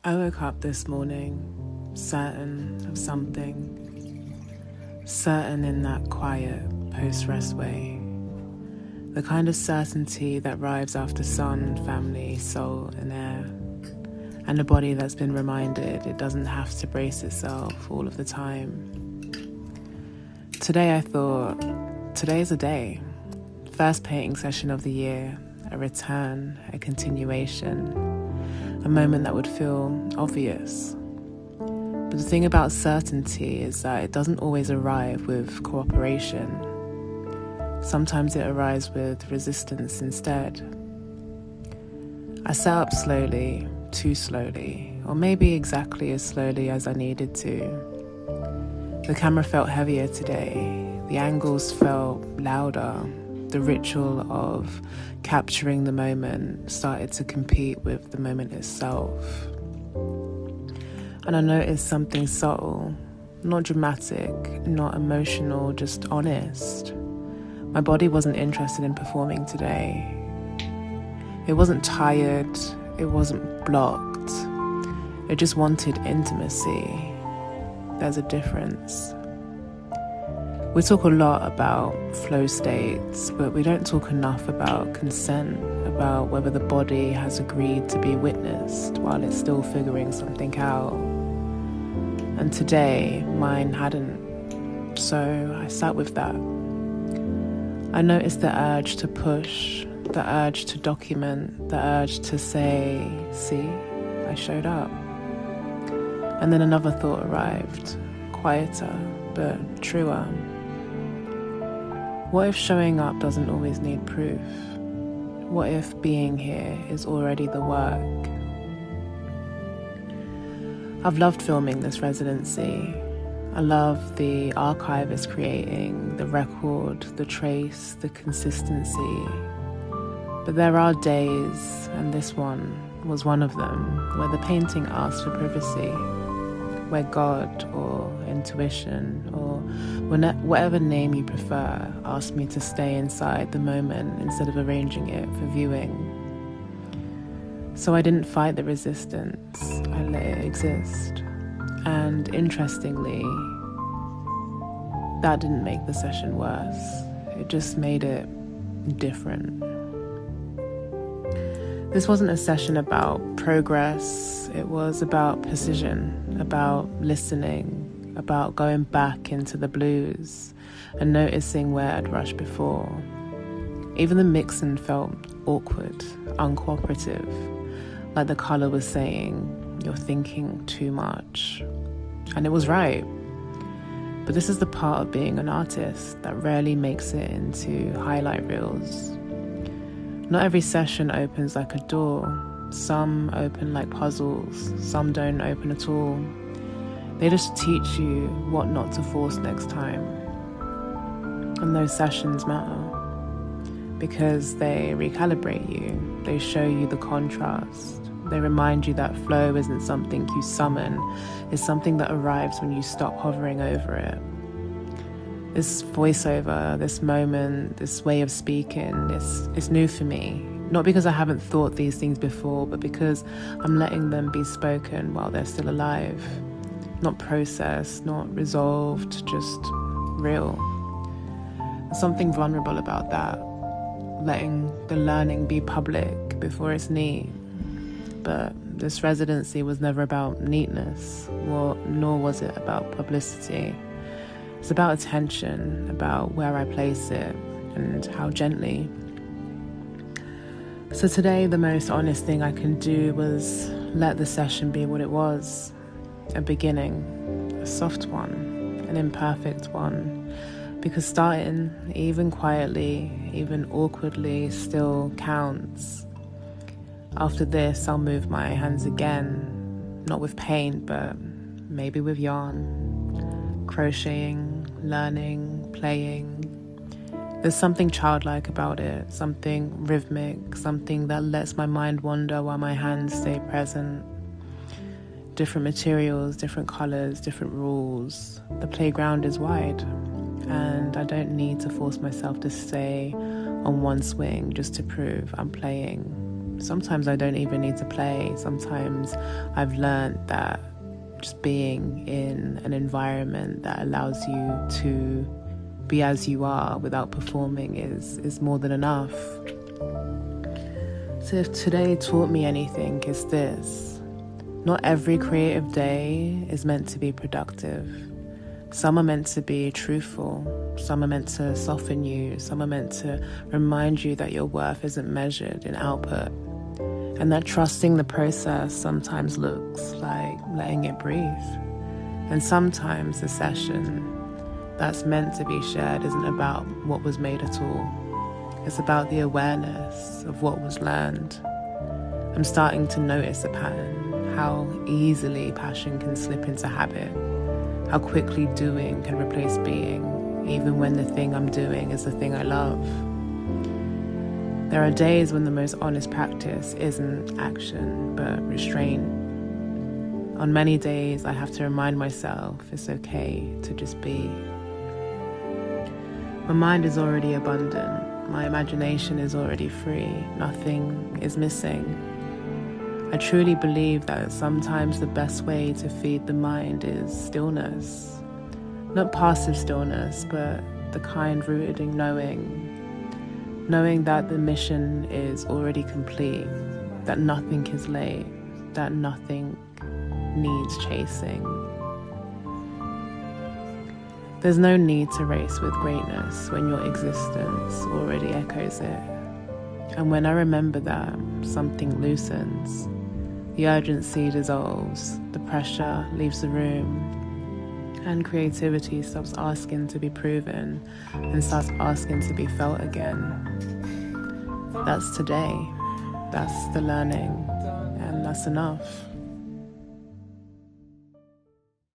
I woke up this morning certain of something, certain in that quiet post-rest way, the kind of certainty that arrives after sun, family, soul and air, and a body that's been reminded it doesn't have to brace itself all of the time. Today I thought, today's a day, first painting session of the year, a return, a continuation, a moment that would feel obvious. But the thing about certainty is that it doesn't always arrive with cooperation. Sometimes it arrives with resistance instead. I sat up slowly, too slowly, or maybe exactly as slowly as I needed to. The camera felt heavier today. The angles felt louder. The ritual of capturing the moment started to compete with the moment itself. And I noticed something subtle, not dramatic, not emotional, just honest. My body wasn't interested in performing today. It wasn't tired, it wasn't blocked. It just wanted intimacy. There's a difference. We talk a lot about flow states, but we don't talk enough about consent, about whether the body has agreed to be witnessed while it's still figuring something out. And today, mine hadn't. So I sat with that. I noticed the urge to push, the urge to document, the urge to say, see, I showed up. And then another thought arrived, quieter, but truer. What if showing up doesn't always need proof? What if being here is already the work? I've loved filming this residency. I love the archive it's creating, the record, the trace, the consistency. But there are days, and this one was one of them, where the painting asked for privacy, where God or intuition or whatever name you prefer asked me to stay inside the moment instead of arranging it for viewing. So I didn't fight the resistance, I let it exist. And interestingly, that didn't make the session worse. It just made it different. This wasn't a session about progress, it was about precision, about listening, about going back into the blues and noticing where I'd rushed before. Even the mixing felt awkward, uncooperative, like the color was saying, you're thinking too much. And it was right. But this is the part of being an artist that rarely makes it into highlight reels. Not every session opens like a door. Some open like puzzles, some don't open at all. They just teach you what not to force next time. And those sessions matter because they recalibrate you, they show you the contrast, they remind you that flow isn't something you summon, it's something that arrives when you stop hovering over it. This voiceover, this moment, this way of speaking, it's new for me. Not because I haven't thought these things before, but because I'm letting them be spoken while they're still alive. Not processed, not resolved, just real. There's something vulnerable about that, letting the learning be public before it's neat. But this residency was never about neatness, nor was it about publicity. It's about attention, about where I place it and how gently. So today, the most honest thing I can do was let the session be what it was. A beginning, a soft one, an imperfect one. Because starting, even quietly, even awkwardly, still counts. After this, I'll move my hands again, not with paint, but maybe with yarn, crocheting, learning, playing. There's something childlike about it, something rhythmic, something that lets my mind wander while my hands stay present. Different materials, different colors, different rules. The playground is wide, and I don't need to force myself to stay on one swing just to prove I'm playing. Sometimes I don't even need to play. Sometimes I've learned that just being in an environment that allows you to be as you are without performing is more than enough. So if today taught me anything, it's this: not every creative day is meant to be productive. Some are meant to be truthful. Some are meant to soften you. Some are meant to remind you that your worth isn't measured in output, and that trusting the process sometimes looks like letting it breathe. And sometimes the session that's meant to be shared isn't about what was made at all. It's about the awareness of what was learned. I'm starting to notice a pattern, how easily passion can slip into habit, how quickly doing can replace being, even when the thing I'm doing is the thing I love. There are days when the most honest practice isn't action, but restraint. On many days, I have to remind myself it's okay to just be. My mind is already abundant. My imagination is already free. Nothing is missing. I truly believe that sometimes the best way to feed the mind is stillness. Not passive stillness, but the kind rooted in knowing that the mission is already complete, that nothing is late, that nothing needs chasing. There's no need to race with greatness when your existence already echoes it. And when I remember that, something loosens. The urgency dissolves, the pressure leaves the room, and creativity stops asking to be proven and starts asking to be felt again. That's today, that's the learning, and that's enough.